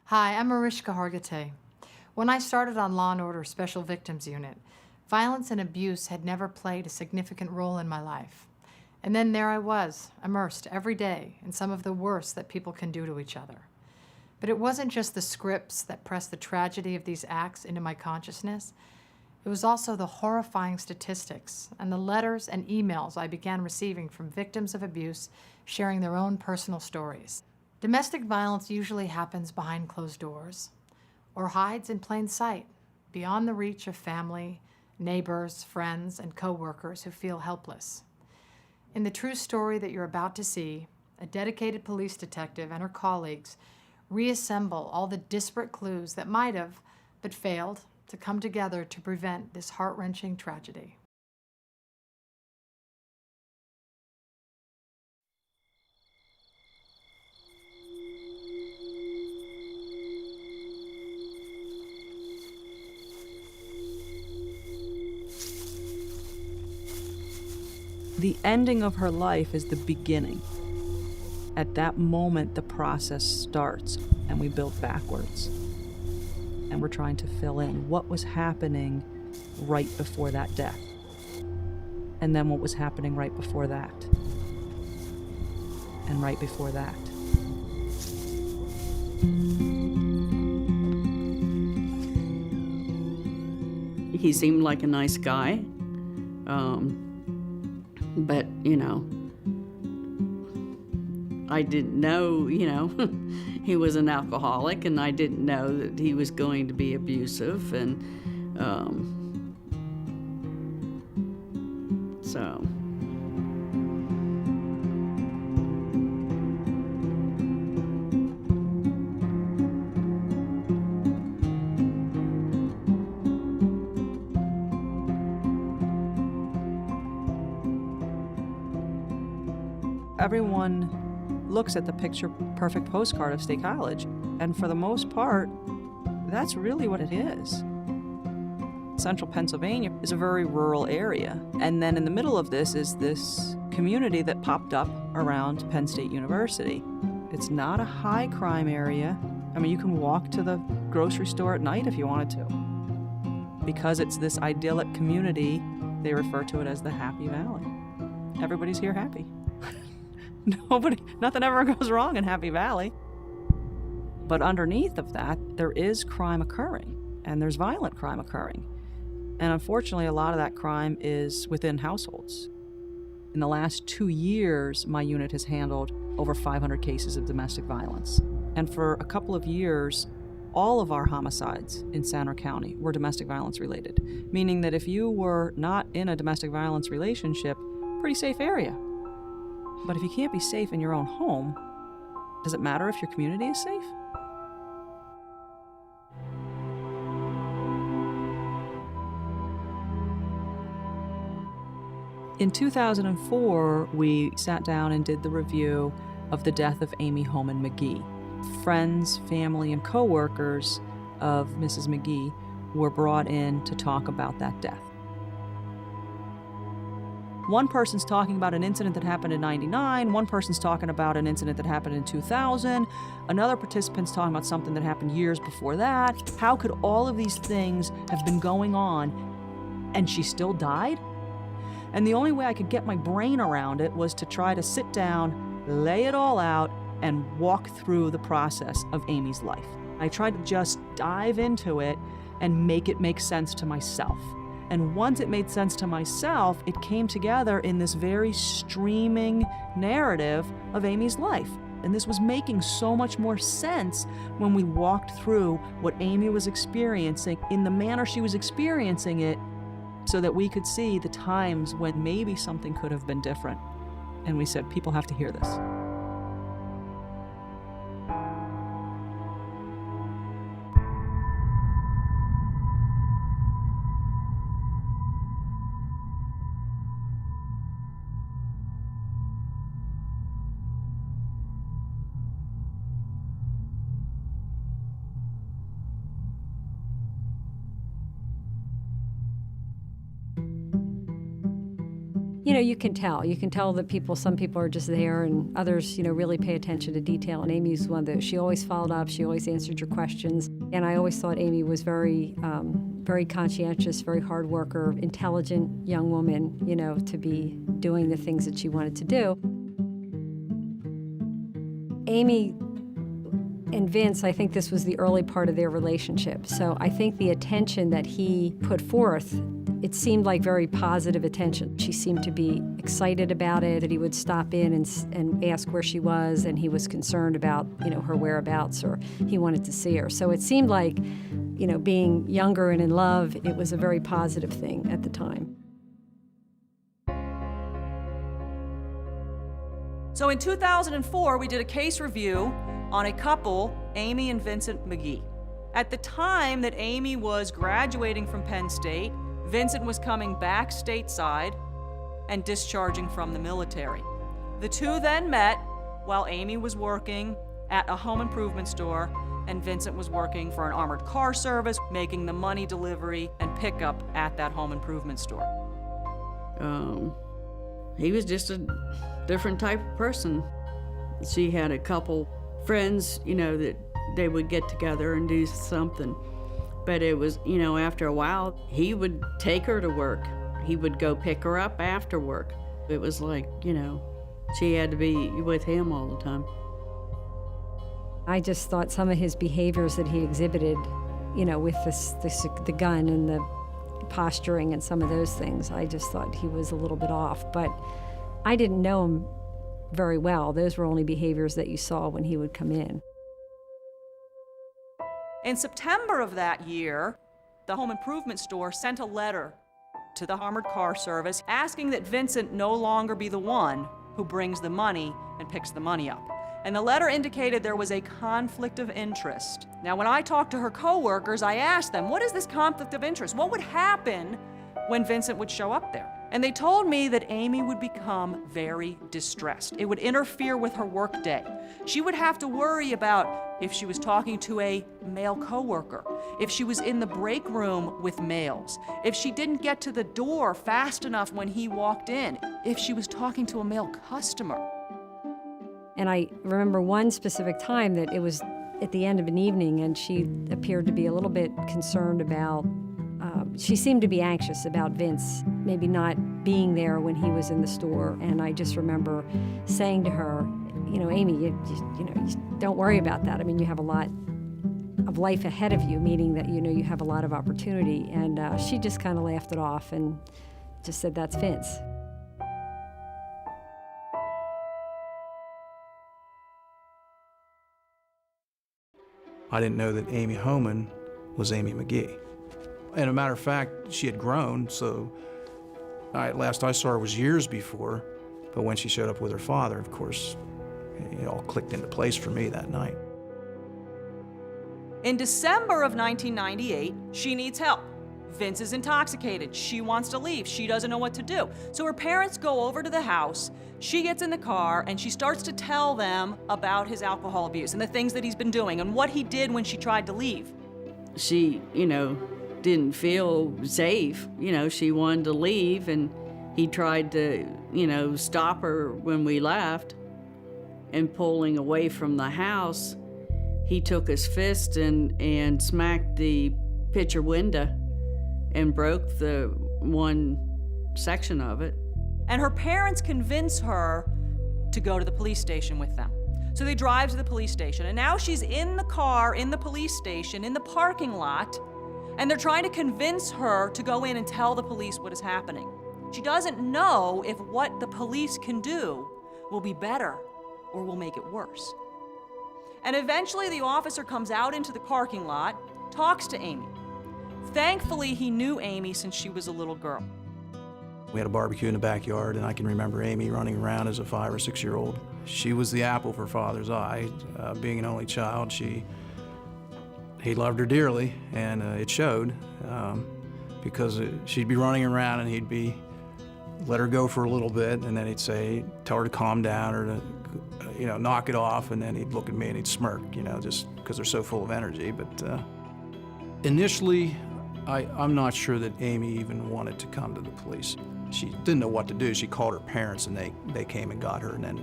Hi, I'm Mariska Hargitay. When I started on Law & Order Special Victims Unit, violence and abuse had never played a significant role in my life. And then there I was, immersed every day in some of the worst that people can do to each other. But it wasn't just the scripts that pressed the tragedy of these acts into my consciousness. It was also the horrifying statistics and the letters and emails I began receiving from victims of abuse sharing their own personal stories. Domestic violence usually happens behind closed doors or hides in plain sight, beyond the reach of family, neighbors, friends, and coworkers who feel helpless. In the true story that you're about to see, a dedicated police detective and her colleagues reassemble all the disparate clues that might have, but failed, to come together to prevent this heart-wrenching tragedy. The ending of her life is the beginning. At that moment, the process starts, and we build backwards. And we're trying to fill in what was happening right before that death. And then what was happening right before that. And right before that. He seemed like a nice guy. But, I didn't know, he was an alcoholic, and I didn't know that he was going to be abusive, and so. Everyone looks at the picture-perfect postcard of State College, and for the most part, that's really what it is. Central Pennsylvania is a very rural area, and then in the middle of this is this community that popped up around Penn State University. It's not a high crime area. I mean, you can walk to the grocery store at night if you wanted to. Because it's this idyllic community, they refer to it as the Happy Valley. Everybody's here happy. Nothing ever goes wrong in Happy Valley. But underneath of that, there is crime occurring, and there's violent crime occurring. And unfortunately, a lot of that crime is within households. In the last 2 years, my unit has handled over 500 cases of domestic violence. And for a couple of years, all of our homicides in Sandra County were domestic violence related, meaning that if you were not in a domestic violence relationship, pretty safe area. But if you can't be safe in your own home, does it matter if your community is safe? In 2004, we sat down and did the review of the death of Amy Homan McGee. Friends, family, and coworkers of Mrs. McGee were brought in to talk about that death. One person's talking about an incident that happened in '99, one person's talking about an incident that happened in 2000, another participant's talking about something that happened years before that. How could all of these things have been going on and she still died? And the only way I could get my brain around it was to try to sit down, lay it all out, and walk through the process of Amy's life. I tried to just dive into it and make it make sense to myself. And once it made sense to myself, it came together in this very streaming narrative of Amy's life. And this was making so much more sense when we walked through what Amy was experiencing in the manner she was experiencing it, so that we could see the times when maybe something could have been different. And we said, people have to hear this. You can tell. You can tell that some people are just there, and others, really pay attention to detail. And Amy's one of those. She always followed up. She always answered your questions. And I always thought Amy was very, very conscientious, very hard worker, intelligent young woman, to be doing the things that she wanted to do. Amy and Vince, I think this was the early part of their relationship. So I think the attention that he put forth, it seemed like very positive attention. She seemed to be excited about it, that he would stop in and ask where she was, and he was concerned about, her whereabouts, or he wanted to see her. So it seemed like, being younger and in love, it was a very positive thing at the time. So in 2004, we did a case review on a couple, Amy and Vincent McGee. At the time that Amy was graduating from Penn State, Vincent was coming back stateside and discharging from the military. The two then met while Amy was working at a home improvement store and Vincent was working for an armored car service, making the money delivery and pickup at that home improvement store. He was just a different type of person. She had a couple friends, that they would get together and do something. But it was, after a while, he would take her to work. He would go pick her up after work. It was like, she had to be with him all the time. I just thought some of his behaviors that he exhibited, with the gun and the posturing and some of those things, I just thought he was a little bit off. But I didn't know him very well. Those were only behaviors that you saw when he would come in. In September of that year, the home improvement store sent a letter to the armored car service asking that Vincent no longer be the one who brings the money and picks the money up. And the letter indicated there was a conflict of interest. Now, when I talked to her coworkers, I asked them, what is this conflict of interest? What would happen when Vincent would show up there? And they told me that Amy would become very distressed. It would interfere with her workday. She would have to worry about if she was talking to a male coworker, if she was in the break room with males, if she didn't get to the door fast enough when he walked in, if she was talking to a male customer. And I remember one specific time that it was at the end of an evening, and she appeared to be a little bit concerned about, she seemed to be anxious about Vince maybe not being there when he was in the store. And I just remember saying to her, Amy, you don't worry about that. I mean, you have a lot of life ahead of you, meaning that, you have a lot of opportunity. And she just kind of laughed it off and just said, that's Vince. I didn't know that Amy Homan was Amy McGee. And a matter of fact, she had grown, so last I saw her was years before, but when she showed up with her father, of course, it all clicked into place for me that night. In December of 1998, she needs help. Vince is intoxicated. She wants to leave. She doesn't know what to do. So her parents go over to the house. She gets in the car and she starts to tell them about his alcohol abuse and the things that he's been doing and what he did when she tried to leave. She, didn't feel safe. She wanted to leave, and he tried to, stop her when we left. And pulling away from the house, he took his fist and smacked the picture window and broke the one section of it. And her parents convince her to go to the police station with them. So they drive to the police station, and now she's in the car, in the police station, in the parking lot, and they're trying to convince her to go in and tell the police what is happening. She doesn't know if what the police can do will be better or will make it worse. And eventually the officer comes out into the parking lot, talks to Amy. Thankfully, he knew Amy since she was a little girl. We had a barbecue in the backyard, and I can remember Amy running around as a 5 or 6 year old. She was the apple of her father's eye. Being an only child, he loved her dearly, and it showed because she'd be running around and he'd be let her go for a little bit, and then he'd say, tell her to calm down or to, knock it off, and then he'd look at me and he'd smirk, just because they're so full of energy. But initially, I'm not sure that Amy even wanted to come to the police. she didn't know what to do. She called her parents, and they came and got her, and then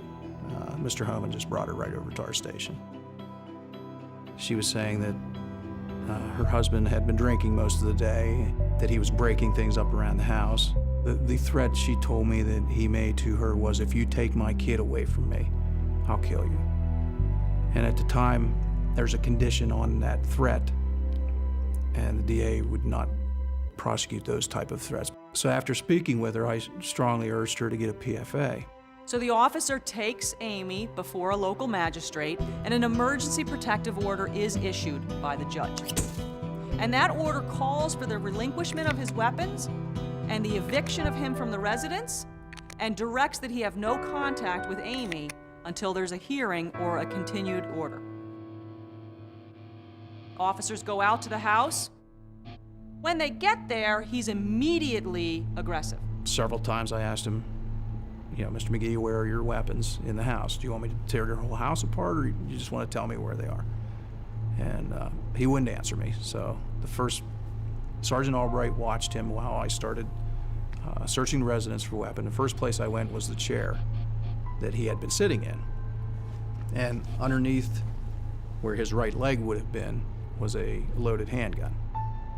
Mr. Homan just brought her right over to our station. She was saying that her husband had been drinking most of the day, that he was breaking things up around the house. The threat she told me that he made to her was, if you take my kid away from me, I'll kill you. And at the time, there's a condition on that threat, and the DA would not prosecute those type of threats. So after speaking with her, I strongly urged her to get a PFA. So the officer takes Amy before a local magistrate, and an emergency protective order is issued by the judge. And that order calls for the relinquishment of his weapons and the eviction of him from the residence, and directs that he have no contact with Amy until there's a hearing or a continued order. Officers go out to the house. When they get there, he's immediately aggressive. Several times I asked him, you know, Mr. McGee, where are your weapons in the house? Do you want me to tear your whole house apart, or you just want to tell me where they are? And he wouldn't answer me. So the first, Sergeant Albright watched him while I started searching the residence for weapons. The first place I went was the chair that he had been sitting in. And underneath where his right leg would have been was a loaded handgun.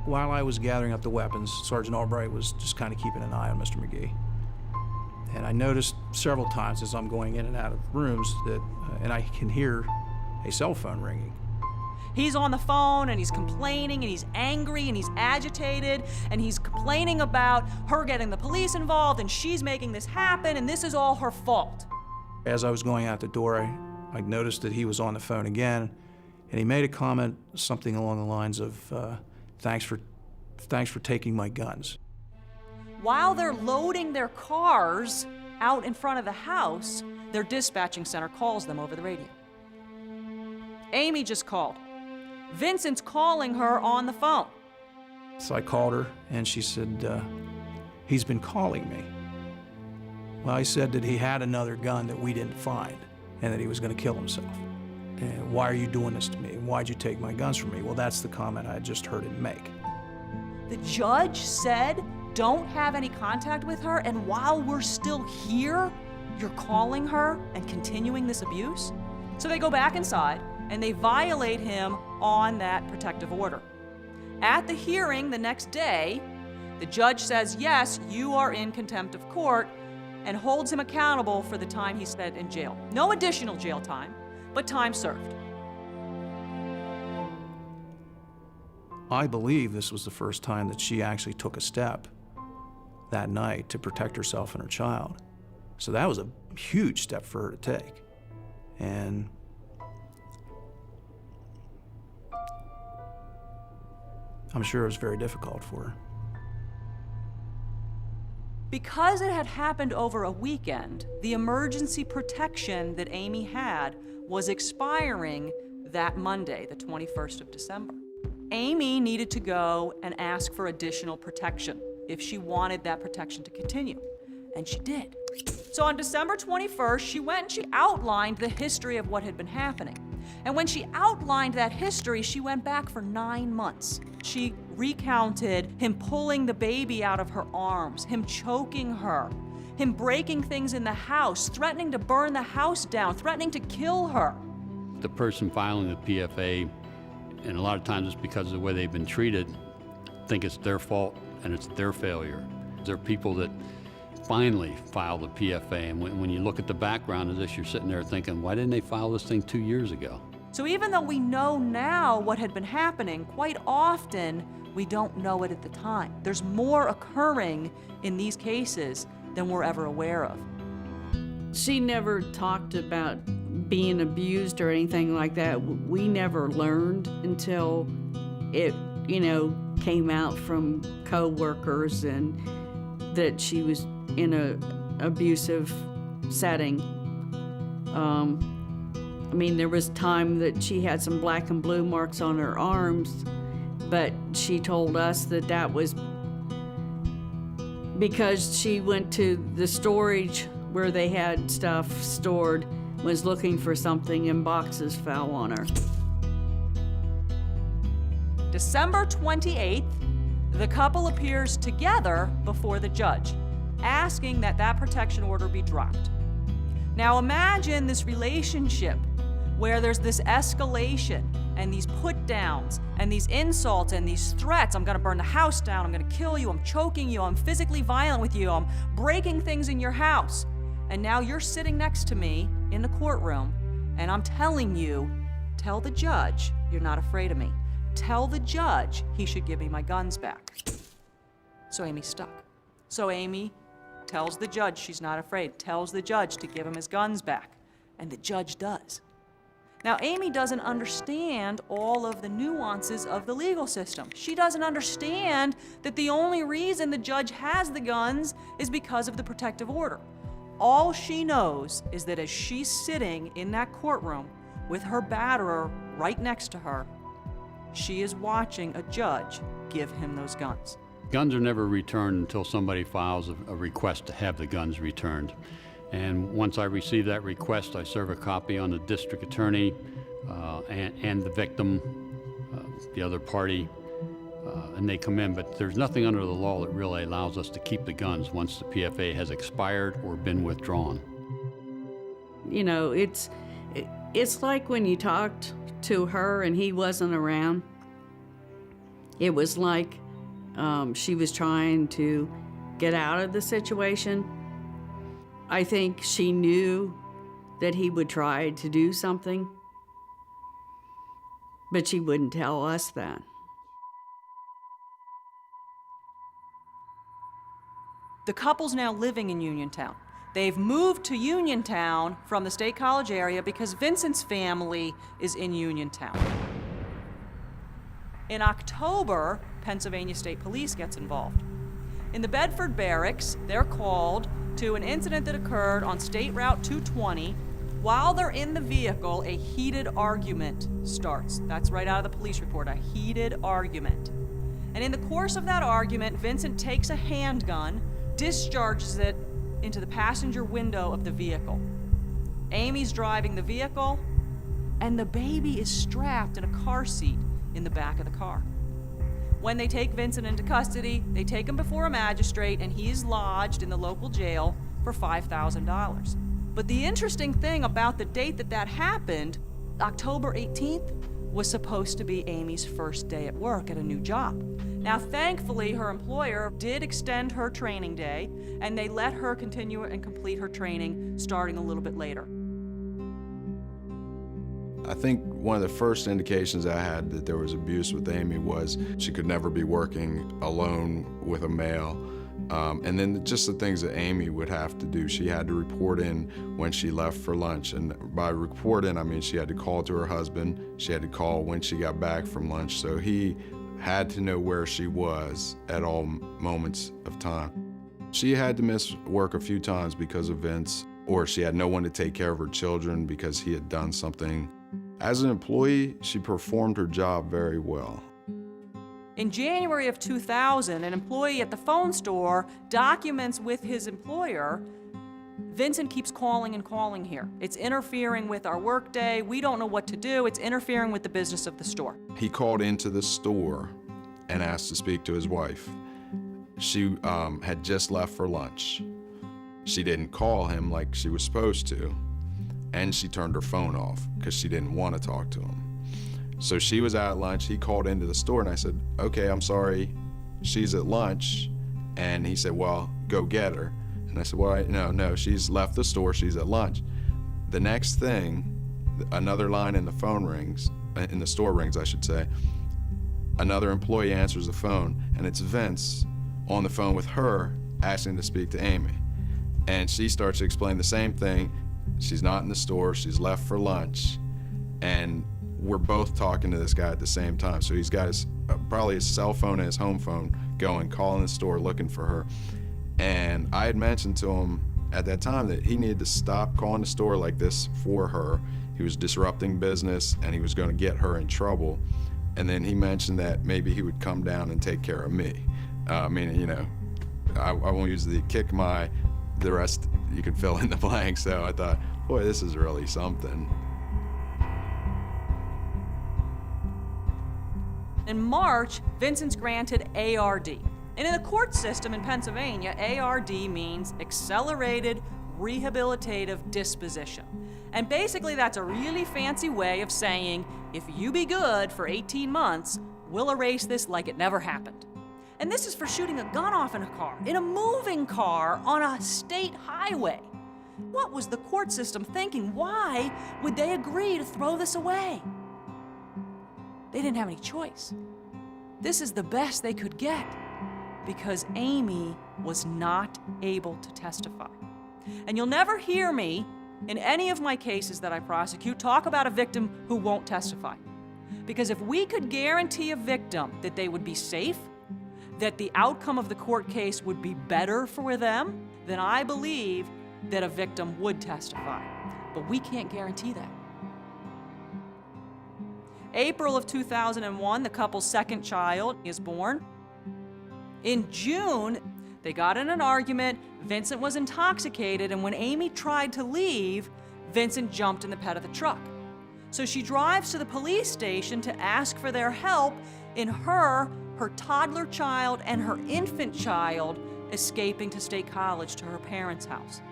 While I was gathering up the weapons, Sergeant Albright was just kind of keeping an eye on Mr. McGee. And I noticed several times as I'm going in and out of rooms that, and I can hear a cell phone ringing. He's on the phone, and he's complaining, and he's angry, and he's agitated, and he's complaining about her getting the police involved, and she's making this happen, and this is all her fault. As I was going out the door, I noticed that he was on the phone again, and he made a comment, something along the lines of, thanks for taking my guns. While they're loading their cars out in front of the house, their dispatching center calls them over the radio. Amy just called. Vincent's calling her on the phone. So I called her, and she said, he's been calling me. Well, he said that he had another gun that we didn't find, and that he was going to kill himself. And why are you doing this to me? Why'd you take my guns from me? Well, that's the comment I had just heard him make. The judge said, don't have any contact with her, and while we're still here, you're calling her and continuing this abuse? So they go back inside, and they violate him on that protective order. At the hearing the next day, the judge says, yes, you are in contempt of court, and holds him accountable for the time he spent in jail. No additional jail time, but time served. I believe this was the first time that she actually took a step that night to protect herself and her child. So that was a huge step for her to take. And I'm sure it was very difficult for her. Because it had happened over a weekend, the emergency protection that Amy had was expiring that Monday, the 21st of December. Amy needed to go and ask for additional protection if she wanted that protection to continue, and she did. So on December 21st, she went and she outlined the history of what had been happening. And when she outlined that history, she went back for 9 months. She recounted him pulling the baby out of her arms, him choking her, him breaking things in the house, threatening to burn the house down, threatening to kill her. The person filing the PFA, and a lot of times it's because of the way they've been treated, think it's their fault and it's their failure. There are people that finally file the PFA, and when you look at the background of this, you're sitting there thinking, why didn't they file this thing 2 years ago? So even though we know now what had been happening, quite often we don't know it at the time. There's more occurring in these cases than we're ever aware of. She never talked about being abused or anything like that. We never learned until it, came out from co-workers and that she was in a abusive setting. There was time that she had some black and blue marks on her arms, but she told us that that was because she went to the storage where they had stuff stored, was looking for something, and boxes fell on her. December 28th, the couple appears together before the judge. asking that that protection order be dropped. Now imagine this relationship where there's this escalation and these put downs and these insults and these threats. I'm gonna burn the house down, I'm gonna kill you, I'm choking you, I'm physically violent with you, I'm breaking things in your house. And now you're sitting next to me in the courtroom and I'm telling you, tell the judge you're not afraid of me. Tell the judge he should give me my guns back. So Amy's stuck. So Amy tells the judge she's not afraid, tells the judge to give him his guns back, and the judge does. Now, Amy doesn't understand all of the nuances of the legal system. She doesn't understand that the only reason the judge has the guns is because of the protective order. All she knows is that as she's sitting in that courtroom with her batterer right next to her, she is watching a judge give him those guns. Guns are never returned until somebody files a request to have the guns returned. And once I receive that request, I serve a copy on the district attorney and the victim, the other party, and they come in. But there's nothing under the law that really allows us to keep the guns once the PFA has expired or been withdrawn. You know, it's like when you talked to her and he wasn't around. It was like she was trying to get out of the situation. I think she knew that he would try to do something, but she wouldn't tell us that. The couple's now living in Uniontown. They've moved to Uniontown from the State College area because Vincent's family is in Uniontown. In October, Pennsylvania State Police gets involved. In the Bedford Barracks, they're called to an incident that occurred on State Route 220. While they're in the vehicle, a heated argument starts. That's right out of the police report, a heated argument. And in the course of that argument, Vincent takes a handgun, discharges it into the passenger window of the vehicle. Amy's driving the vehicle, and the baby is strapped in a car seat in the back of the car. When they take Vincent into custody, they take him before a magistrate, and he is lodged in the local jail for $5,000. But the interesting thing about the date that happened, October 18th, was supposed to be Amy's first day at work at a new job. Now, thankfully, her employer did extend her training day, and they let her continue and complete her training starting a little bit later. I think one of the first indications I had that there was abuse with Amy was she could never be working alone with a male. And then just the things that Amy would have to do. She had to report in when she left for lunch. And by report in, I mean she had to call to her husband. She had to call when she got back from lunch. So he had to know where she was at all moments of time. She had to miss work a few times because of Vince, or she had no one to take care of her children because he had done something. As an employee, she performed her job very well. In January of 2000, an employee at the phone store documents with his employer, Vincent keeps calling and calling here. It's interfering with our workday. We don't know what to do. It's interfering with the business of the store. He called into the store and asked to speak to his wife. She had just left for lunch. She didn't call him like she was supposed to, and she turned her phone off because she didn't want to talk to him. So she was at lunch. He called into the store, and I said, okay, I'm sorry, she's at lunch. And he said, well, go get her. And I said, well, no, she's left the store, she's at lunch. The next thing, another line in the phone rings, in the store rings, I should say. Another employee answers the phone, and it's Vince on the phone with her asking to speak to Amy. And she starts to explain the same thing. She's not in the store, she's left for lunch, and we're both talking to this guy at the same time. So he's got his, probably his cell phone and his home phone going, calling the store, looking for her. And I had mentioned to him at that time that he needed to stop calling the store like this for her. He was disrupting business and he was going to get her in trouble. And then he mentioned that maybe he would come down and take care of me. Meaning, you know, I won't use the the rest you can fill in the blank. So I thought, boy, this is really something. In March, Vincent's granted ARD. And in the court system in Pennsylvania, ARD means Accelerated Rehabilitative Disposition. And basically that's a really fancy way of saying, if you be good for 18 months, we'll erase this like it never happened. And this is for shooting a gun off in a car, in a moving car, on a state highway. What was the court system thinking? Why would they agree to throw this away? They didn't have any choice. This is the best they could get because Amy was not able to testify. And you'll never hear me in any of my cases that I prosecute talk about a victim who won't testify. Because if we could guarantee a victim that they would be safe, that the outcome of the court case would be better for them, then I believe that a victim would testify. But we can't guarantee that. April of 2001, the couple's second child is born. In June, they got in an argument. Vincent was intoxicated, and when Amy tried to leave, Vincent jumped in the bed of the truck. So she drives to the police station to ask for their help in her toddler child, and her infant child escaping to State College to her parents' house.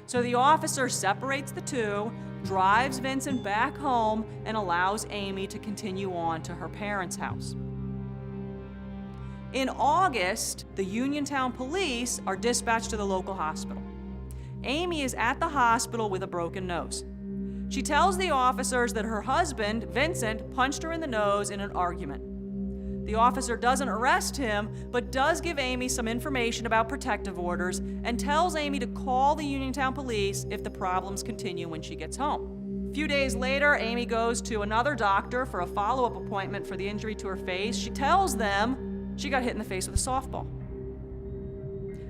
So the officer separates the two, drives Vincent back home, and allows Amy to continue on to her parents' house. In August, the Uniontown police are dispatched to the local hospital. Amy is at the hospital with a broken nose. She tells the officers that her husband, Vincent, punched her in the nose in an argument. The officer doesn't arrest him, but does give Amy some information about protective orders and tells Amy to call the Uniontown police if the problems continue when she gets home. A few days later, Amy goes to another doctor for a follow-up appointment for the injury to her face. She tells them she got hit in the face with a softball.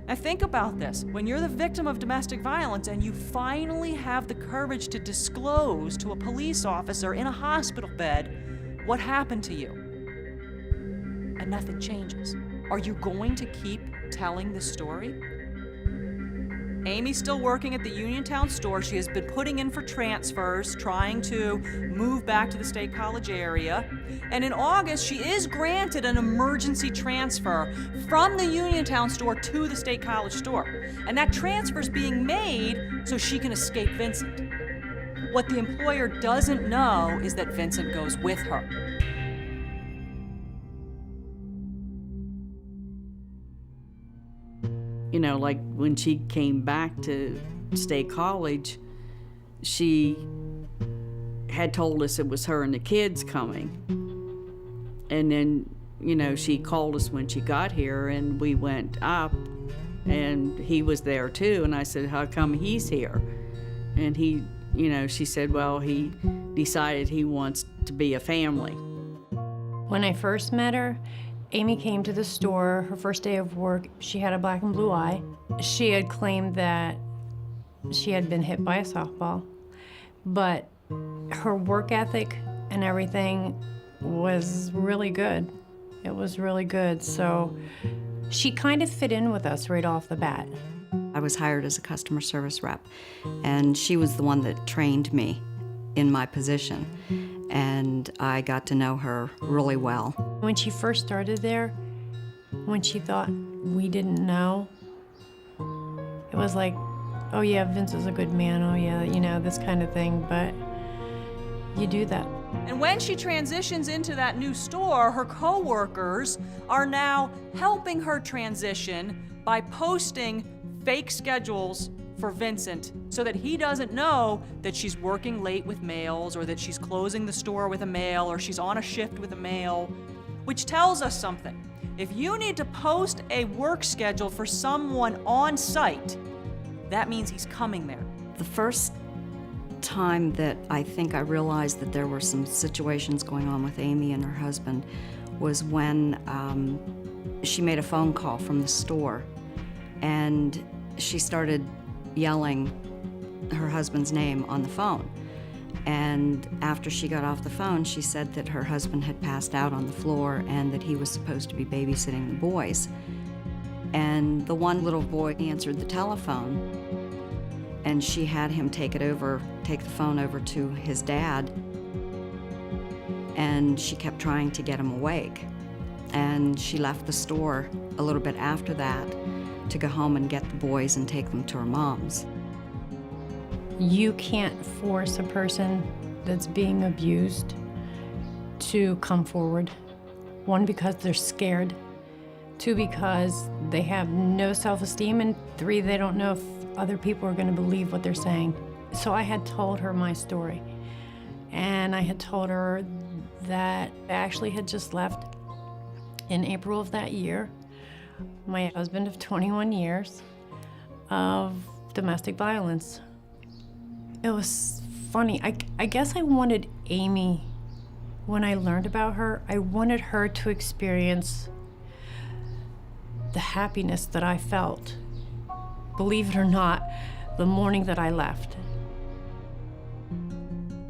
Now think about this. When you're the victim of domestic violence and you finally have the courage to disclose to a police officer in a hospital bed what happened to you, and nothing changes, are you going to keep telling the story? Amy's still working at the Uniontown store. She has been putting in for transfers, trying to move back to the State College area. And in August, she is granted an emergency transfer from the Uniontown store to the State College store. And that transfer is being made so she can escape Vincent. What the employer doesn't know is that Vincent goes with her. You know, like when she came back to State College, she had told us it was her and the kids coming. And then, you know, she called us when she got here and we went up and he was there too. And I said, how come he's here? And he, you know, she said, well, he decided he wants to be a family. When I first met her, Amy came to the store, her first day of work. She had a black and blue eye. She had claimed that she had been hit by a softball, but her work ethic and everything was really good. It was really good, so she kind of fit in with us right off the bat. I was hired as a customer service rep, and she was the one that trained me in my position, and I got to know her really well. When she first started there, when she thought we didn't know, it was like, oh yeah, Vince is a good man, oh yeah, you know, this kind of thing, but you do that. And when she transitions into that new store, her co-workers are now helping her transition by posting fake schedules for Vincent so that he doesn't know that she's working late with males or that she's closing the store with a male or she's on a shift with a male, which tells us something. If you need to post a work schedule for someone on site, that means he's coming there. The first time that I think I realized that there were some situations going on with Amy and her husband was when she made a phone call from the store and she started yelling her husband's name on the phone. And after she got off the phone, she said that her husband had passed out on the floor and that he was supposed to be babysitting the boys. And the one little boy answered the telephone, and she had him take the phone over to his dad, and she kept trying to get him awake. and she left the store a little bit after that to go home and get the boys and take them to her mom's. You can't force a person that's being abused to come forward. One, because they're scared. Two, because they have no self-esteem. And three, they don't know if other people are going to believe what they're saying. So I had told her my story. And I had told her that I actually had just left in April of that year my husband of 21 years of domestic violence. It was funny. I guess I wanted Amy, when I learned about her, I wanted her to experience the happiness that I felt, believe it or not, the morning that I left.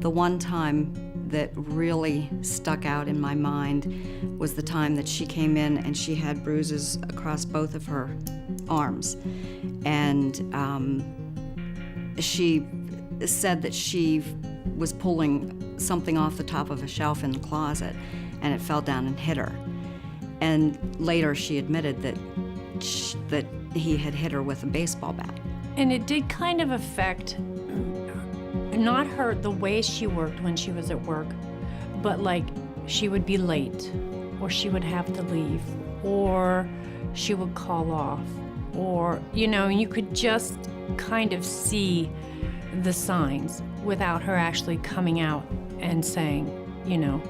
The one time that really stuck out in my mind was the time that she came in and she had bruises across both of her arms. And she said that she was pulling something off the top of a shelf in the closet and it fell down and hit her. And later she admitted that he had hit her with a baseball bat. And it did kind of affect not her, the way she worked when she was at work, but like she would be late, or she would have to leave, or she would call off, or, you know, you could just kind of see the signs without her actually coming out and saying, you know,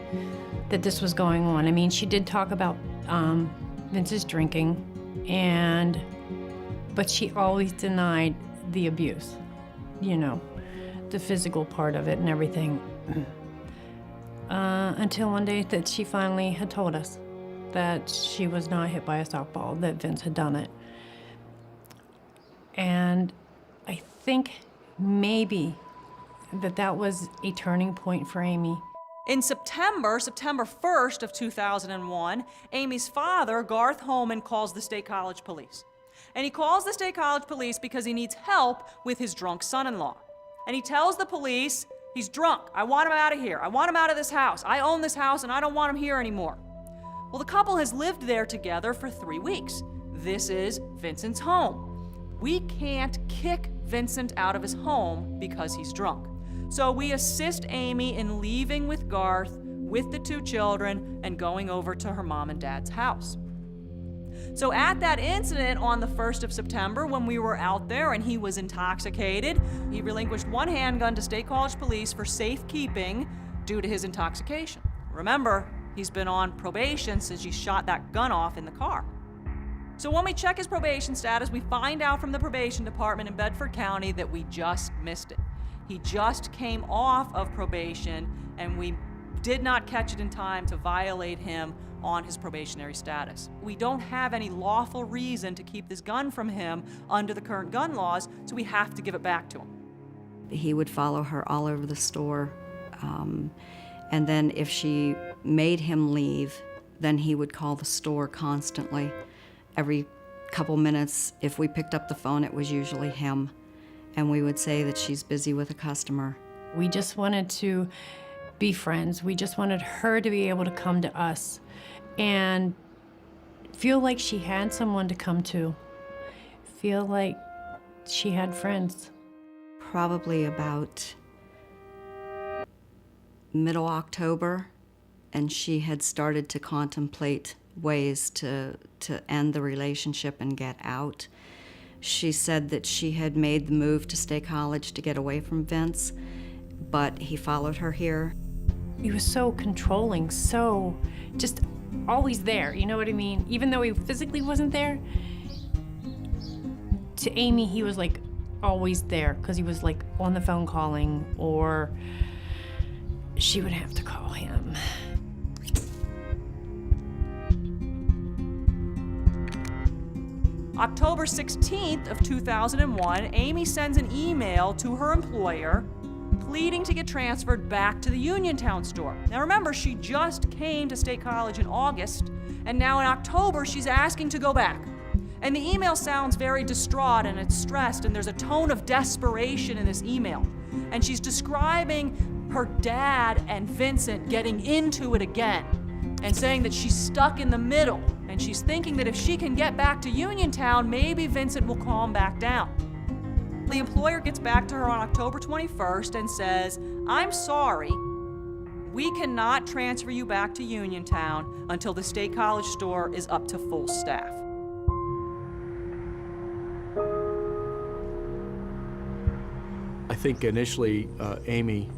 that this was going on. I mean, she did talk about Vince's drinking, but she always denied the abuse, you know, the physical part of it and everything. Until one day that she finally had told us that she was not hit by a softball, that Vince had done it. And I think maybe that was a turning point for Amy. In September 1st of 2001, Amy's father, Garth Holman, calls the State College Police. And he calls the State College Police because he needs help with his drunk son-in-law. And he tells the police, he's drunk, I want him out of here, I want him out of this house, I own this house and I don't want him here anymore. Well, the couple has lived there together for 3 weeks. This is Vincent's home. We can't kick Vincent out of his home because he's drunk. So we assist Amy in leaving with Garth, with the 2 children, and going over to her mom and dad's house. So at that incident on the 1st of September, when we were out there and he was intoxicated, he relinquished 1 handgun to State College Police for safekeeping due to his intoxication. Remember, he's been on probation since he shot that gun off in the car. So when we check his probation status, we find out from the probation department in Bedford County that we just missed it. He just came off of probation and we did not catch it in time to violate him on his probationary status. We don't have any lawful reason to keep this gun from him under the current gun laws, so we have to give it back to him. He would follow her all over the store, and then if she made him leave, then he would call the store constantly. Every couple minutes, if we picked up the phone, it was usually him, and we would say that she's busy with a customer. We just wanted to be friends. We just wanted her to be able to come to us and feel like she had someone to come to, feel like she had friends. Probably about middle October, and she had started to contemplate ways to end the relationship and get out. She said that she had made the move to State College to get away from Vince, but he followed her here. He was so controlling, so just always there, you know what I mean? Even though he physically wasn't there, to Amy, he was like always there because he was like on the phone calling, or she would have to call him. October 16th of 2001, Amy sends an email to her employer pleading to get transferred back to the Uniontown store. Now remember, she just came to State College in August, and now in October she's asking to go back. And the email sounds very distraught and it's stressed, and there's a tone of desperation in this email. And she's describing her dad and Vincent getting into it again. and saying that she's stuck in the middle, and she's thinking that if she can get back to Uniontown, maybe Vincent will calm back down. The employer gets back to her on October 21st and says, "I'm sorry, we cannot transfer you back to Uniontown until the State College store is up to full staff." I think initially, Amy,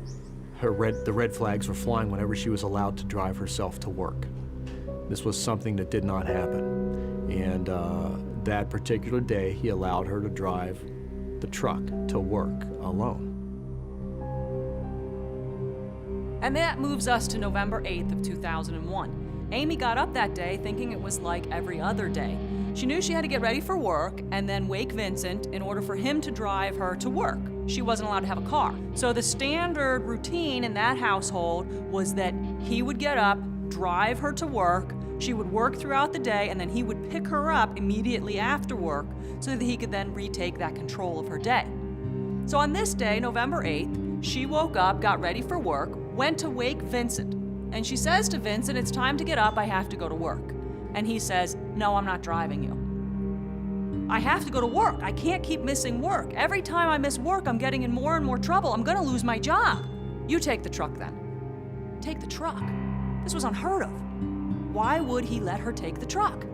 the red flags were flying whenever she was allowed to drive herself to work. This was something that did not happen. And that particular day, he allowed her to drive the truck to work alone. And that moves us to November 8th of 2001. Amy got up that day thinking it was like every other day. She knew she had to get ready for work and then wake Vincent in order for him to drive her to work. She wasn't allowed to have a car. So the standard routine in that household was that he would get up, drive her to work, she would work throughout the day, and then he would pick her up immediately after work so that he could then retake that control of her day. So on this day, November 8th, she woke up, got ready for work, went to wake Vincent. And she says to Vincent, "It's time to get up, I have to go to work." And he says, "No, I'm not driving you. I have to go to work. I can't keep missing work. Every time I miss work, I'm getting in more and more trouble. I'm gonna lose my job. You take the truck then." Take the truck? This was unheard of. Why would he let her take the truck?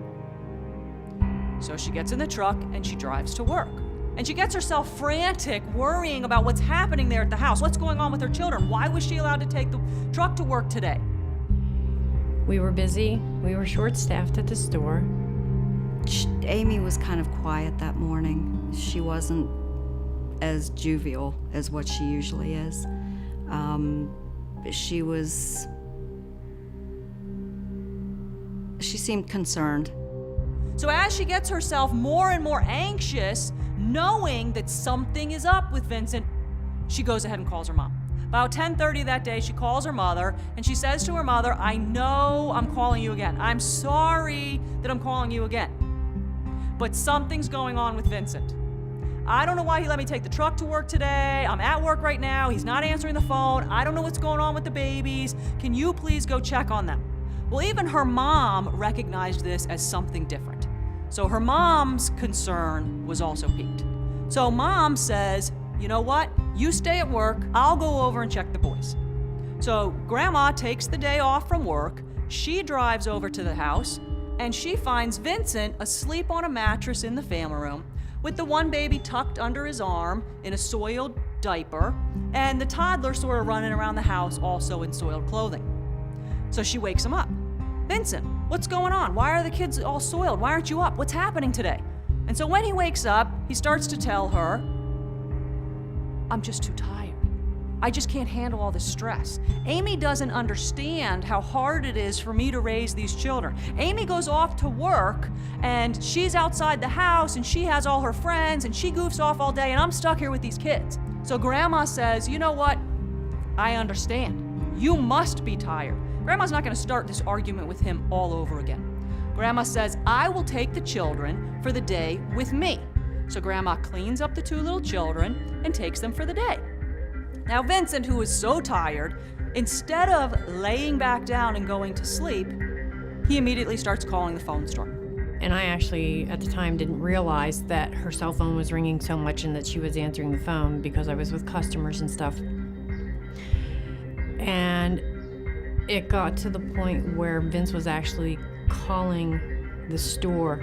So she gets in the truck and she drives to work. And she gets herself frantic, worrying about what's happening there at the house. What's going on with her children? Why was she allowed to take the truck to work today? We were busy. We were short-staffed at the store. Amy was kind of quiet that morning. She wasn't as jovial as what she usually is. She seemed concerned. So as she gets herself more and more anxious, knowing that something is up with Vincent, she goes ahead and calls her mom. About 10:30 that day, she calls her mother, and she says to her mother, "I know I'm calling you again. I'm sorry that I'm calling you again. But something's going on with Vincent. I don't know why he let me take the truck to work today. I'm at work right now. He's not answering the phone. I don't know what's going on with the babies. Can you please go check on them?" Well, even her mom recognized this as something different. So her mom's concern was also piqued. So mom says, "You know what? You stay at work. I'll go over and check the boys." So grandma takes the day off from work. She drives over to the house, and she finds Vincent asleep on a mattress in the family room with the one baby tucked under his arm in a soiled diaper, and the toddler sort of running around the house also in soiled clothing. So she wakes him up. "Vincent, what's going on? Why are the kids all soiled? Why aren't you up? What's happening today?" And so when he wakes up, he starts to tell her, "I'm just too tired. I just can't handle all this stress. Amy doesn't understand how hard it is for me to raise these children. Amy goes off to work and she's outside the house and she has all her friends and she goofs off all day and I'm stuck here with these kids." So grandma says, "You know what? I understand. You must be tired." Grandma's not going to start this argument with him all over again. Grandma says, "I will take the children for the day with me." So grandma cleans up the two little children and takes them for the day. Now Vincent, who is so tired, instead of laying back down and going to sleep, he immediately starts calling the phone store. And I actually, at the time, didn't realize that her cell phone was ringing so much and that she was answering the phone because I was with customers and stuff. And it got to the point where Vince was actually calling the store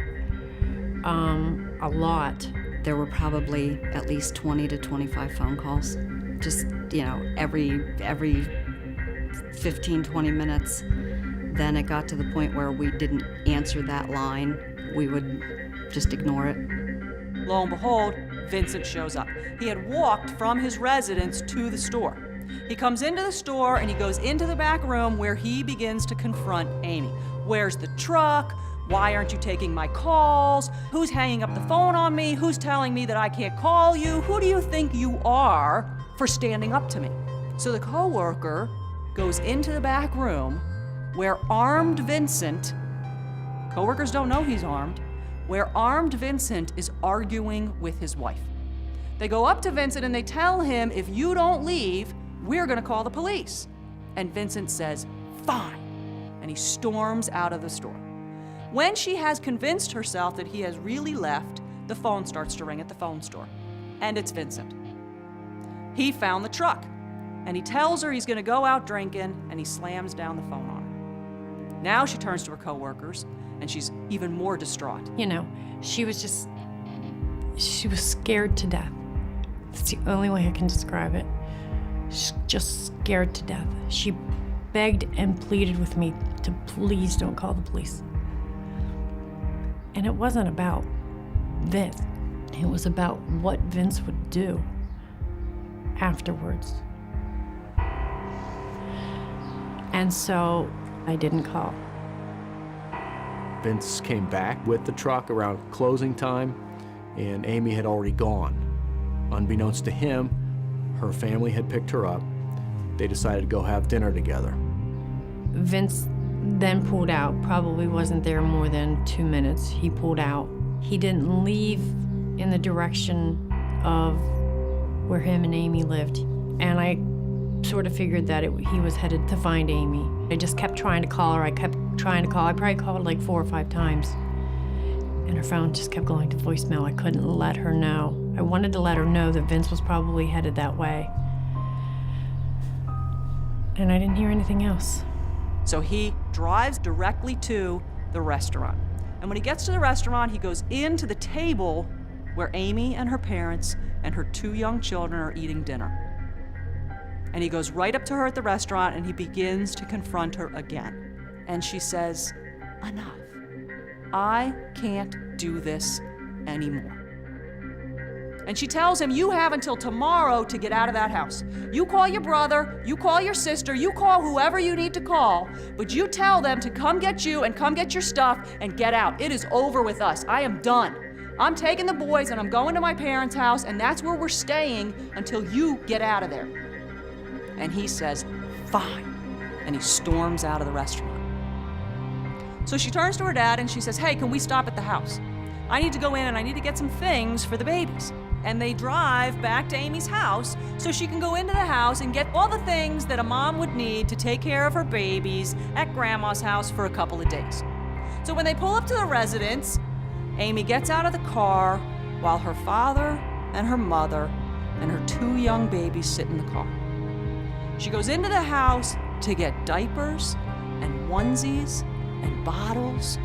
a lot. There were probably at least 20 to 25 phone calls. Just, every 15, 20 minutes. Then it got to the point where we didn't answer that line. We would just ignore it. Lo and behold, Vincent shows up. He had walked from his residence to the store. He comes into the store and he goes into the back room where he begins to confront Amy. "Where's the truck? Why aren't you taking my calls? Who's hanging up the phone on me? Who's telling me that I can't call you? Who do you think you are for standing up to me?" So the coworker goes into the back room where armed Vincent, coworkers don't know he's armed, where armed Vincent is arguing with his wife. They go up to Vincent and they tell him, "If you don't leave, we're gonna call the police." And Vincent says, "Fine, and he storms out of the store. When she has convinced herself that he has really left, the phone starts to ring at the phone store, and it's Vincent. He found the truck, and he tells her he's gonna go out drinking, and he slams down the phone on her. Now she turns to her coworkers, and she's even more distraught. You know, she was scared to death. It's the only way I can describe it. She's just scared to death. She begged and pleaded with me to please don't call the police. And it wasn't about Vince. It was about what Vince would do afterwards. And so I didn't call. Vince came back with the truck around closing time, and Amy had already gone. Unbeknownst to him, her family had picked her up. They decided to go have dinner together. Vince then pulled out, probably wasn't there more than 2 minutes. He pulled out. He didn't leave in the direction of where him and Amy lived. And I sort of figured that he was headed to find Amy. I just kept trying to call her. I kept trying to call. I probably called like 4 or 5 times. And her phone just kept going to voicemail. I couldn't let her know. I wanted to let her know that Vince was probably headed that way. And I didn't hear anything else. So he drives directly to the restaurant. And when he gets to the restaurant, he goes into the table where Amy and her parents and her 2 young children are eating dinner. And he goes right up to her at the restaurant and he begins to confront her again. And she says, "Enough. I can't do this anymore." And she tells him, "You have until tomorrow to get out of that house. You call your brother, you call your sister, you call whoever you need to call, but you tell them to come get you and come get your stuff and get out. It is over with us. I am done. I'm taking the boys and I'm going to my parents' house, and that's where we're staying until you get out of there." And he says, "Fine." And he storms out of the restaurant. So she turns to her dad and she says, "Hey, can we stop at the house? I need to go in and I need to get some things for the babies." And they drive back to Amy's house so she can go into the house and get all the things that a mom would need to take care of her babies at Grandma's house for a couple of days. So when they pull up to the residence, Amy gets out of the car while her father and her mother and her 2 young babies sit in the car. She goes into the house to get diapers and onesies and bottles.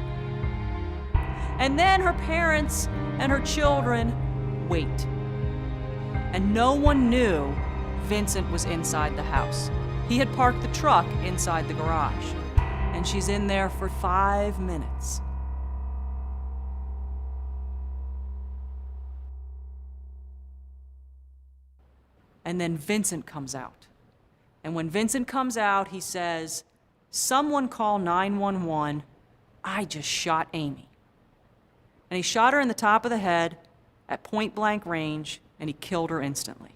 And then her parents and her children wait. And no one knew Vincent was inside the house. He had parked the truck inside the garage. And she's in there for 5 minutes. And then Vincent comes out. And when Vincent comes out, he says, "Someone call 911. I just shot Amy." And he shot her in the top of the head at point blank range, and he killed her instantly.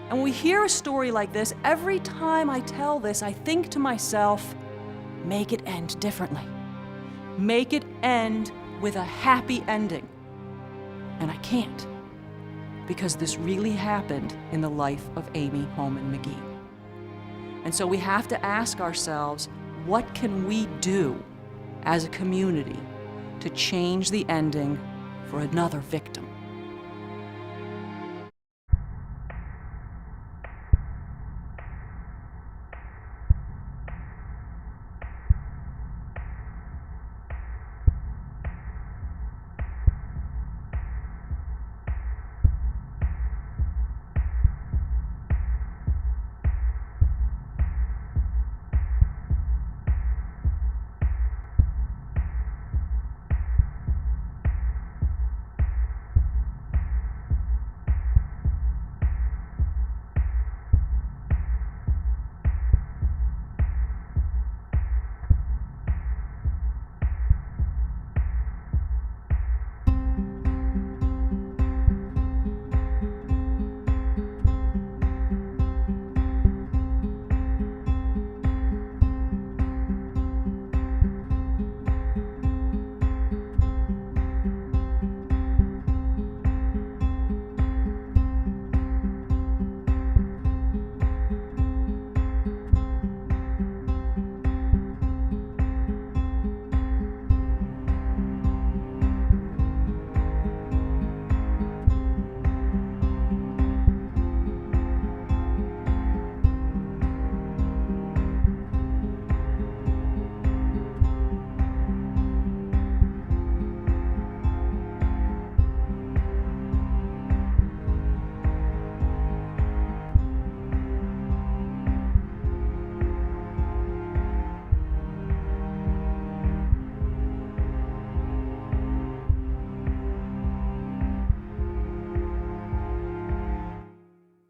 And when we hear a story like this, every time I tell this, I think to myself, make it end differently. Make it end with a happy ending. And I can't, because this really happened in the life of Amy Holman McGee. And so we have to ask ourselves, what can we do as a community to change the ending for another victim?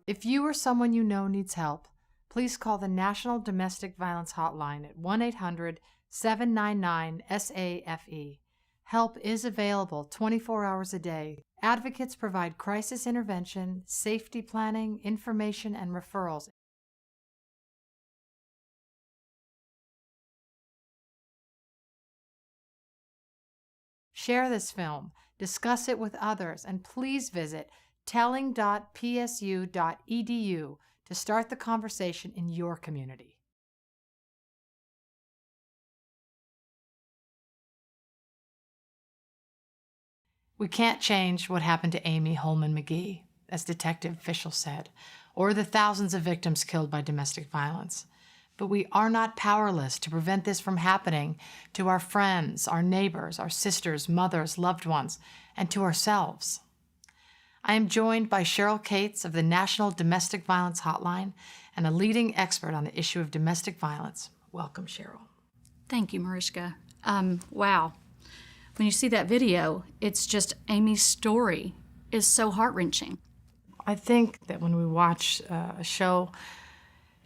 If you or someone you know needs help, please call the National Domestic Violence Hotline at 1-800-799-SAFE. Help is available 24 hours a day. Advocates provide crisis intervention, safety planning, information, and referrals. Share this film, discuss it with others, and please visit telling.psu.edu to start the conversation in your community. We can't change what happened to Amy Holman McGee, as Detective Fischel said, or the thousands of victims killed by domestic violence. But we are not powerless to prevent this from happening to our friends, our neighbors, our sisters, mothers, loved ones, and to ourselves. I am joined by Cheryl Cates of the National Domestic Violence Hotline and a leading expert on the issue of domestic violence. Welcome, Cheryl. Thank you, Mariska. Wow. When you see that video, it's just Amy's story is so heart-wrenching. I think that when we watch a show,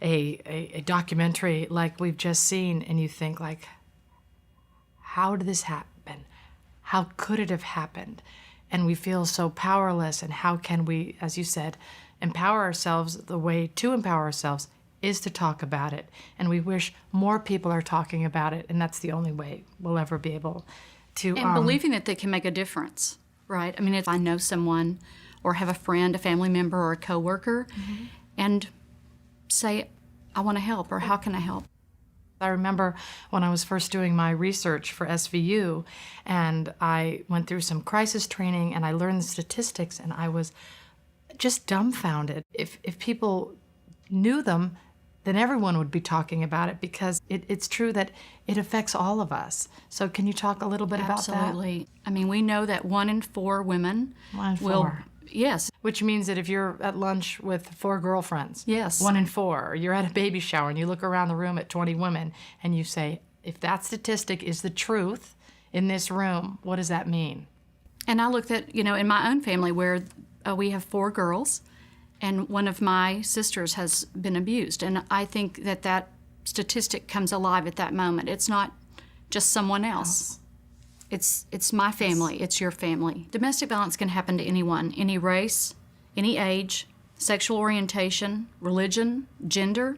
a documentary like we've just seen, and you think like, how did this happen? How could it have happened? And we feel so powerless, and how can we, as you said, empower ourselves? The way to empower ourselves is to talk about it. And we wish more people are talking about it, and that's the only way we'll ever be able to... And believing that they can make a difference, right? I mean, if I know someone or have a friend, a family member, or a coworker, and say, I want to help, or how can I help? I remember when I was first doing my research for SVU, and I went through some crisis training, and I learned the statistics, and I was just dumbfounded. If people knew them, then everyone would be talking about it, because it's true that it affects all of us. So can you talk a little bit about that? Absolutely. I mean, we know that 1 in 4 women 1 in 4. will... Yes. Which means that if you're at lunch with 4 girlfriends, Yes. 1 in 4, or you're at a baby shower and you look around the room at 20 women and you say, if that statistic is the truth in this room, what does that mean? And I looked at, in my own family where we have 4 girls, and one of my sisters has been abused. And I think that that statistic comes alive at that moment. It's not just someone else. It's my family, it's your family. Domestic violence can happen to anyone, any race, any age, sexual orientation, religion, gender.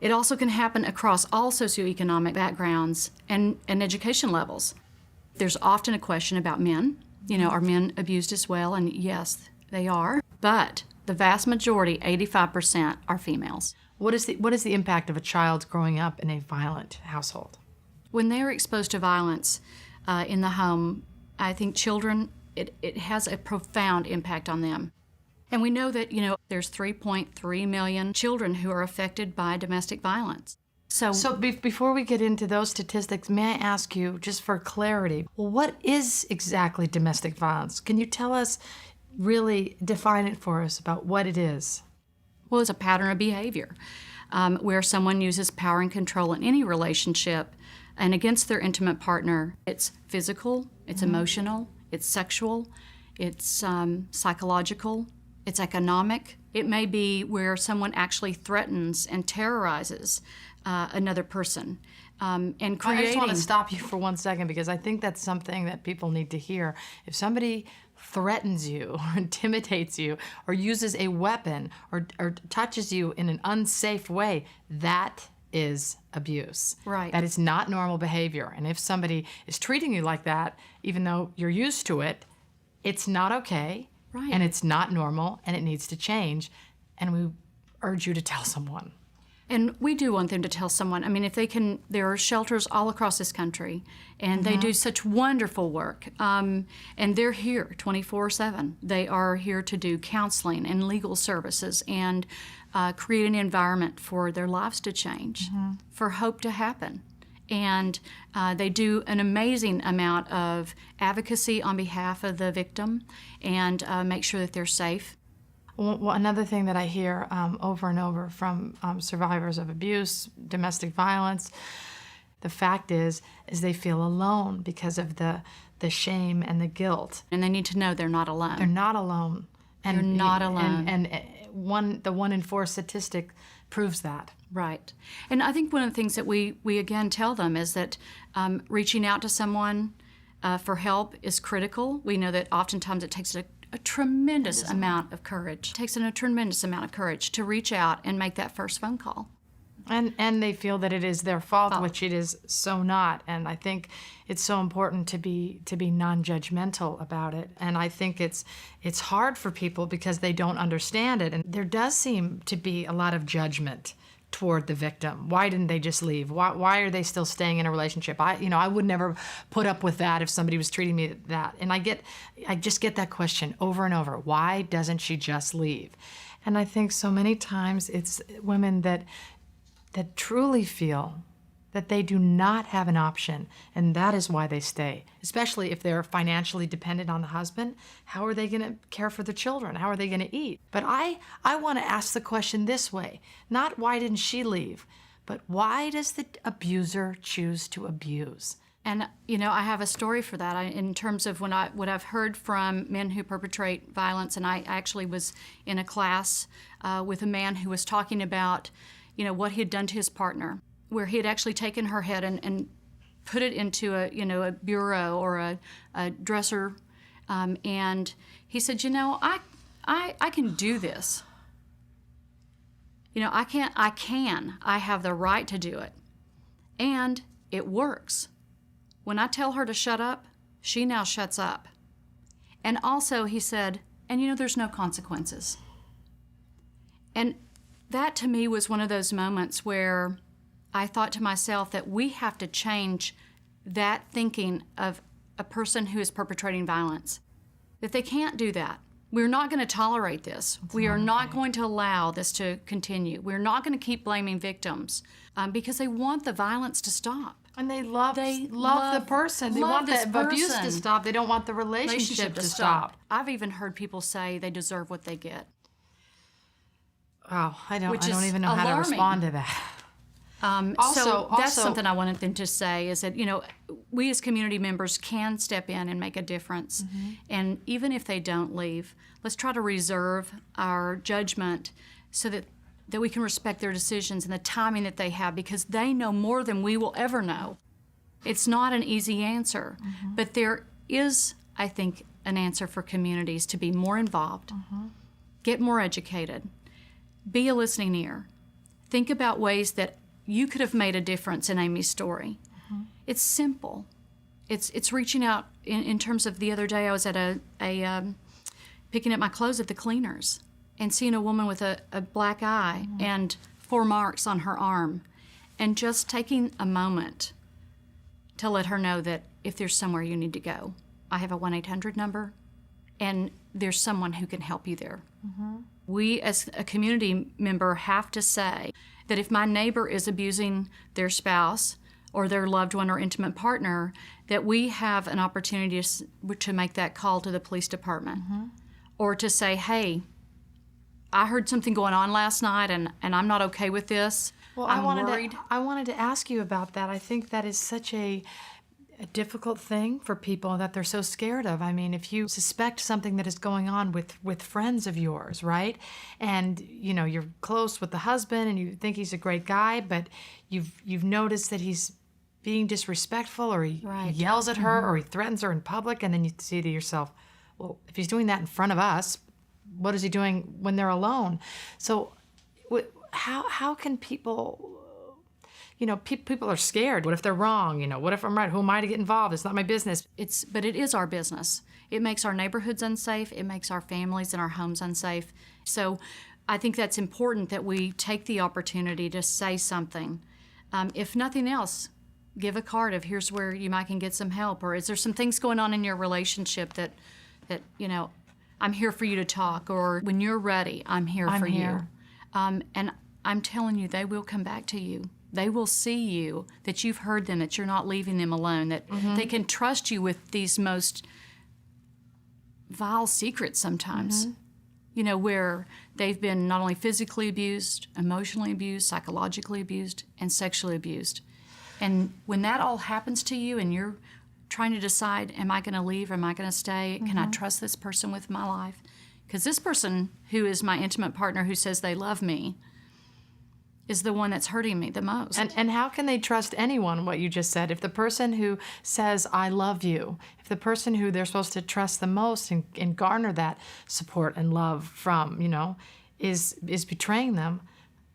It also can happen across all socioeconomic backgrounds and education levels. There's often a question about men. Are men abused as well? And yes, they are. But the vast majority, 85%, are females. What is the impact of a child growing up in a violent household? When they're exposed to violence in the home, I think children, it has a profound impact on them. And we know that, there's 3.3 million children who are affected by domestic violence. So before we get into those statistics, may I ask you, just for clarity, what is exactly domestic violence? Can you tell us, really define it for us about what it is? Well, it's a pattern of behavior where someone uses power and control in any relationship and against their intimate partner. It's physical, it's emotional, it's sexual, it's psychological, it's economic. It may be where someone actually threatens and terrorizes another person. And creating... I just want to stop you for 1 second, because I think that's something that people need to hear. If somebody threatens you or intimidates you or uses a weapon or touches you in an unsafe way, that is abuse. Right. That is not normal behavior. And if somebody is treating you like that, even though you're used to it, it's not okay. Right. And it's not normal, and it needs to change. And we urge you to tell someone. And we do want them to tell someone. I mean, if they can, there are shelters all across this country, and they do such wonderful work. And they're here 24/7. They are here to do counseling and legal services and create an environment for their lives to change, for hope to happen. And they do an amazing amount of advocacy on behalf of the victim and make sure that they're safe. Well, another thing that I hear over and over from survivors of abuse, domestic violence, the fact is they feel alone because of the shame and the guilt. And they need to know they're not alone. They're not alone. They're not alone. And the 1 in 4 statistic proves that. Right. And I think one of the things that we again tell them is that reaching out to someone for help is critical. We know that oftentimes it takes a tremendous amount of courage. It takes a tremendous amount of courage to reach out and make that first phone call. And they feel that it is their fault, which it is so not. And I think it's so important to be non-judgmental about it. And I think it's hard for people because they don't understand it. And there does seem to be a lot of judgment toward the victim. Why didn't they just leave? Why are they still staying in a relationship? I would never put up with that if somebody was treating me that. And I just get that question over and over. Why doesn't she just leave? And I think so many times it's women that truly feel that they do not have an option, and that is why they stay, especially if they're financially dependent on the husband. How are they going to care for the children? How are they going to eat? But I want to ask the question this way, not why didn't she leave, but why does the abuser choose to abuse? And, I have a story for that in terms of what I've heard from men who perpetrate violence. And I actually was in a class with a man who was talking about, what he had done to his partner, where he had actually taken her head and put it into a bureau or a dresser. And he said, I can do this. I have the right to do it. And it works. When I tell her to shut up, she now shuts up. And also, he said, and there's no consequences. And that to me was one of those moments where I thought to myself that we have to change that thinking of a person who is perpetrating violence. That they can't do that. We're not going to tolerate this. We are not going to allow this to continue. We're not going to keep blaming victims because they want the violence to stop. And they love the person. They want the abuse to stop. They don't want the relationship to stop. I've even heard people say they deserve what they get. Wow, I don't even know how to respond to that. So that's something I wanted them to say is that, we as community members can step in and make a difference. Mm-hmm. And even if they don't leave, let's try to reserve our judgment so that we can respect their decisions and the timing that they have because they know more than we will ever know. It's not an easy answer, but there is, I think, an answer for communities to be more involved, get more educated, be a listening ear. Think about ways that you could have made a difference in Amy's story. It's simple. It's reaching out. In terms of the other day, I was at a picking up my clothes at the cleaners and seeing a woman with a black eye and 4 marks on her arm, and just taking a moment to let her know that if there's somewhere you need to go, I have a 1-800 number, and there's someone who can help you there. We, as a community member, have to say that if my neighbor is abusing their spouse or their loved one or intimate partner, that we have an opportunity to make that call to the police department or to say, hey, I heard something going on last night and I'm not okay with this. Well, I'm worried. I wanted to ask you about that. I think that is such a difficult thing for people that they're so scared of. I mean, if you suspect something that is going on with friends of yours, right? And you're close with the husband and you think he's a great guy, but you've noticed that he's being disrespectful or he yells at her or he threatens her in public, and then you say to yourself, well, if he's doing that in front of us, what is he doing when they're alone? So how can people... people are scared. What if they're wrong? What if I'm right? Who am I to get involved? It's not my business. But it is our business. It makes our neighborhoods unsafe. It makes our families and our homes unsafe. So I think that's important that we take the opportunity to say something. If nothing else, give a card of here's where you might can get some help, or is there some things going on in your relationship that I'm here for you to talk, or when you're ready, I'm here for you. And I'm telling you, they will come back to you. They will see you, that you've heard them, that you're not leaving them alone, that they can trust you with these most vile secrets sometimes, where they've been not only physically abused, emotionally abused, psychologically abused, and sexually abused. And when that all happens to you and you're trying to decide, am I going to leave or am I going to stay? Can I trust this person with my life? Because this person who is my intimate partner who says they love me is the one that's hurting me the most. And how can they trust anyone, what you just said? If the person who says, I love you, if the person who they're supposed to trust the most and garner that support and love from, you know, is betraying them,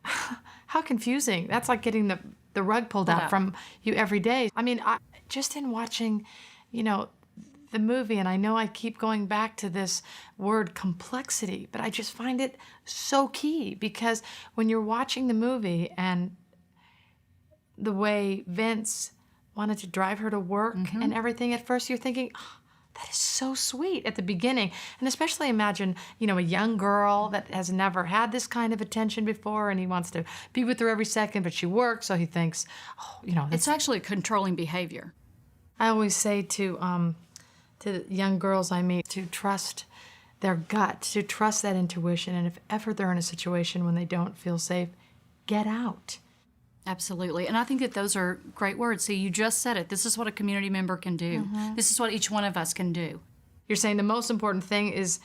how confusing. That's like getting the rug pulled out from you every day. I mean, just in watching, you know, the movie, and I know I keep going back to this word complexity, but I just find it so key, because when you're watching the movie and the way Vince wanted to drive her to work and everything, at first you're thinking, oh, that is so sweet at the beginning. And especially imagine, you know, a young girl that has never had this kind of attention before, and he wants to be with her every second, but she works, so he thinks, oh, you know. It's actually a controlling behavior. I always say to young girls I meet to trust their gut, to trust that intuition, and if ever they're in a situation when they don't feel safe, get out. Absolutely. And I think that those are great words. See, you just said it. This is what a community member can do. This is what each one of us can do. You're saying the most important thing is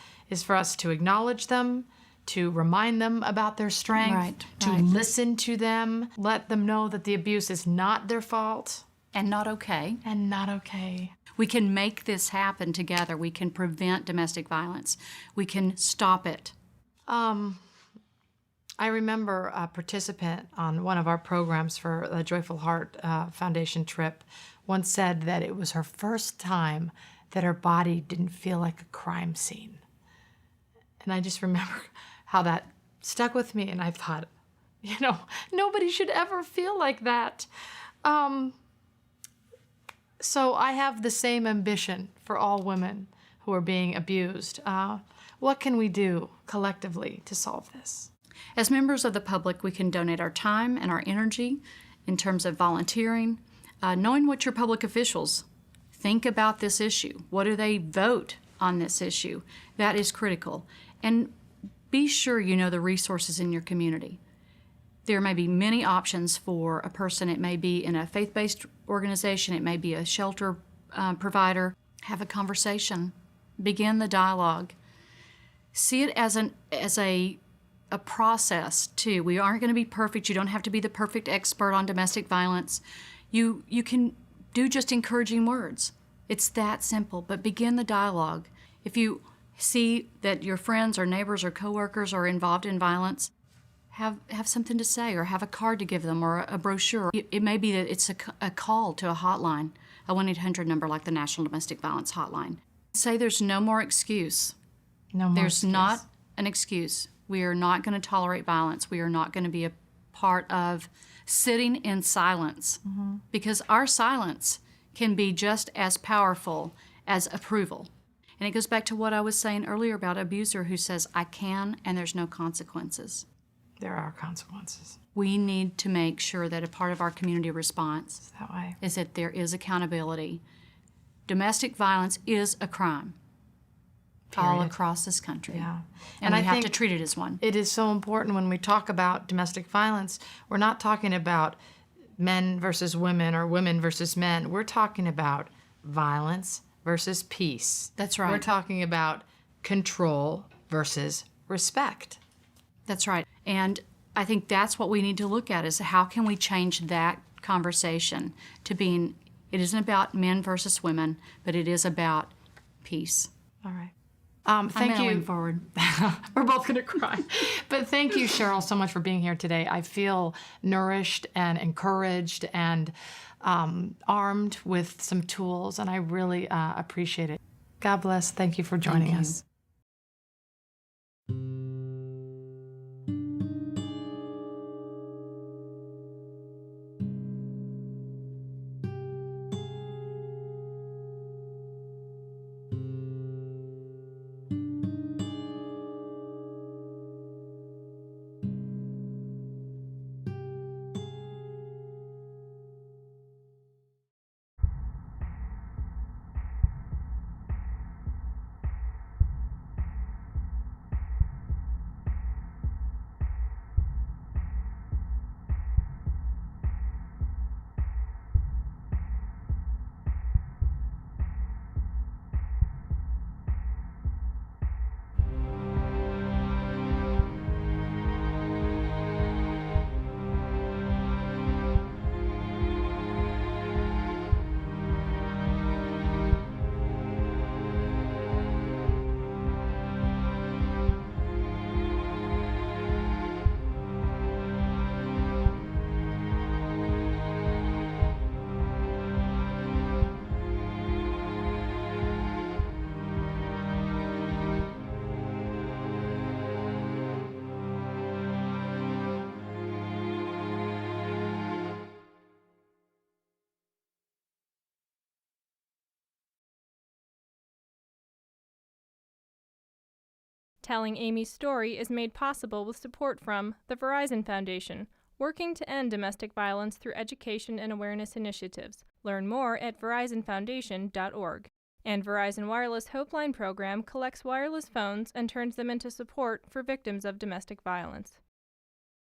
for us to acknowledge them, to remind them about their strength, to listen to them, let them know that the abuse is not their fault. And not okay. And not okay. We can make this happen together. We can prevent domestic violence. We can stop it. I remember a participant on one of our programs for the Joyful Heart Foundation trip once said that it was her first time that her body didn't feel like a crime scene. And I just remember how that stuck with me, and I thought, you know, nobody should ever feel like that. So I have the same ambition for all women who are being abused. What can we do collectively to solve this? As members of the public, we can donate our time and our energy in terms of volunteering, knowing what your public officials think about this issue. What do they vote on this issue? That is critical. And be sure you know the resources in your community. There may be many options for a person. It may be in a faith-based organization. It may be a shelter provider. Have a conversation. Begin the dialogue. See it as a process, too. We aren't going to be perfect. You don't have to be the perfect expert on domestic violence. You can do just encouraging words. It's that simple, but begin the dialogue. If you see that your friends or neighbors or coworkers are involved in violence, have something to say, or have a card to give them, or a brochure. It may be that it's a call to a hotline, a 1-800 number like the National Domestic Violence Hotline. Say there's no more excuse. No more There's excuse. not an excuse. We are not going to tolerate violence. We are not going to be a part of sitting in silence, because our silence can be just as powerful as approval. And it goes back to what I was saying earlier about an abuser who says, I can, and there's no consequences. There are consequences. We need to make sure that a part of our community response That way. is that there is accountability. Domestic violence is a crime all Period. across this country. Yeah. And I we have think to treat it as one. It is so important when we talk about domestic violence. We're not talking about men versus women or women versus men. We're talking about violence versus peace. That's right. We're talking about control versus respect. That's right. And I think that's what we need to look at, is how can we change that conversation to being, it isn't about men versus women, but it is about peace. All right. Thank I'm you. going forward. We're both going to cry. But thank you, Cheryl, so much for being here today. I feel nourished and encouraged and armed with some tools, and I really appreciate it. God bless. Thank you for joining us. Telling Amy's story is made possible with support from the Verizon Foundation, working to end domestic violence through education and awareness initiatives. Learn more at verizonfoundation.org. And Verizon Wireless Hopeline program collects wireless phones and turns them into support for victims of domestic violence.